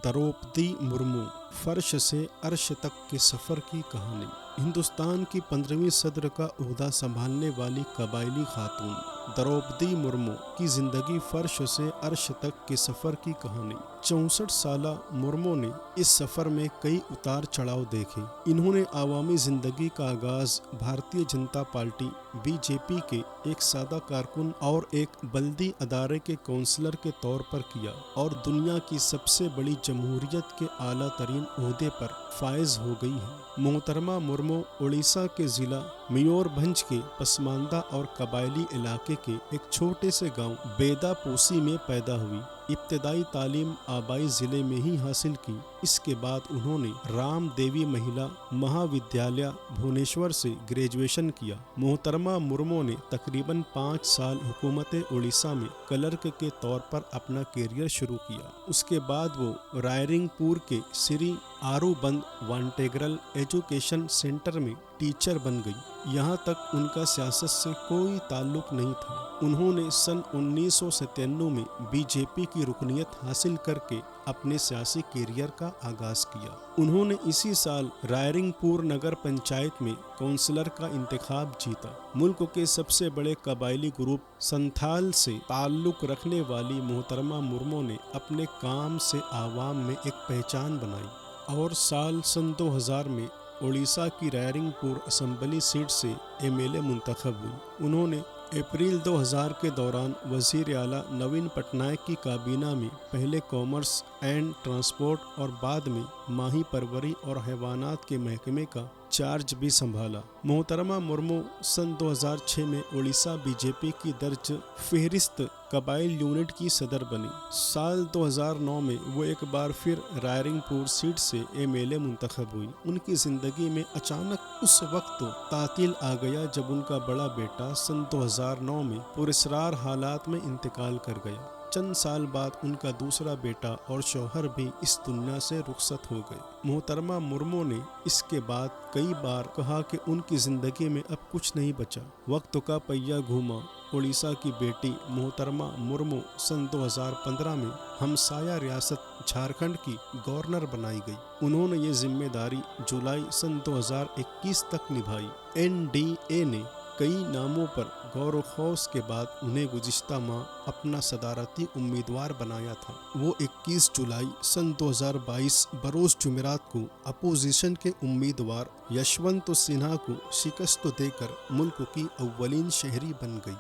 द्रौपदी मुर्मू, फर्श से अर्श तक के सफ़र की कहानी। हिंदुस्तान की 15वीं सदर का ओहदा संभालने वाली कबायली खातून द्रौपदी मुर्मू की ज़िंदगी फर्श से अर्श तक के सफ़र की कहानी। 64 साला मुर्मू ने इस सफ़र में कई उतार चढ़ाव देखे। इन्होंने आवामी ज़िंदगी का आगाज़ भारतीय जनता पार्टी बीजेपी के एक सादा कारकुन और एक बल्दी अदारे के काउंसलर के तौर पर किया और दुनिया की सबसे बड़ी जमहूरियत के आला तरीन ओहदे पर फायज हो गई है। मोहतरमा मुर्मू उड़ीसा के ज़िला मयूरभंज के पसमानदा और कबायली इलाके के एक छोटे से गांव बेदापोसी में पैदा हुई। इब्तदाई तालीम आबाई ज़िले में ही हासिल की। इसके बाद उन्होंने राम देवी महिला महाविद्यालय भुवनेश्वर से ग्रेजुएशन किया। मोहतरमा मुर्मू ने तकरीबन 5 साल हुकूमत उड़ीसा में क्लर्क के तौर पर अपना कैरियर शुरू किया। उसके बाद वो रायरिंगपुर के श्री आरूबंद वांटेग्रल एजुकेशन सेंटर में टीचर बन गई। यहाँ तक उनका सियासत से कोई ताल्लुक नहीं था। उन्होंने सन 1997 में बीजेपी की रुकनियत हासिल करके अपने सियासी कैरियर का आगाज़ किया। उन्होंने इसी साल रायरिंगपुर नगर पंचायत में काउंसलर का इंतखाब जीता। मुल्क के सबसे बड़े कबायली ग्रुप संथाल से ताल्लुक रखने वाली मोहतरमा मुर्मू ने अपने काम से आवाम में एक पहचान बनाई और साल सन 2000 में उड़ीसा की रायरिंगपुर असम्बली सीट से एमएलए मुंतखब हुई। उन्होंने अप्रैल 2000 के दौरान वज़ीर आला नवीन पटनायक की काबीना में पहले कॉमर्स एंड ट्रांसपोर्ट और बाद में माही परवरी और हैवानात के महकमे का चार्ज भी संभाला। मोहतरमा मुर्मू सन 2006 में उड़ीसा बीजेपी की दर्ज फहरिस्त कबाइल यूनिट की सदर बनी। साल 2009 में वो एक बार फिर रायरिंगपुर सीट से एमएलए मुंतखब हुई। उनकी ज़िंदगी में अचानक उस वक्त तातील आ गया जब उनका बड़ा बेटा सन 2009 में पुरस्रार हालात में इंतकाल कर गया। चंद साल बाद उनका दूसरा बेटा और शौहर भी इस दुनिया से रुखसत हो गए। मोहतरमा मुर्मू ने इसके बाद कई बार कहा कि उनकी ज़िंदगी में अब कुछ नहीं बचा। वक्त का पहिया घूमा। उड़ीसा की बेटी मोहतरमा मुर्मू सन 2015 में हमसाया रियासत झारखंड की गवर्नर बनाई गई। उन्होंने ये जिम्मेदारी जुलाई सन 2021 तक निभाई। एनडीए ने कई नामों पर गौर खौस के बाद उन्हें गुज़िश्ता माह अपना सदारती उम्मीदवार बनाया था। वो 21 जुलाई सन 2022 बरोज़ जुमेरात को अपोजिशन के उम्मीदवार यशवंत सिन्हा को शिकस्त देकर मुल्क की अव्वलीन शहरी बन गई।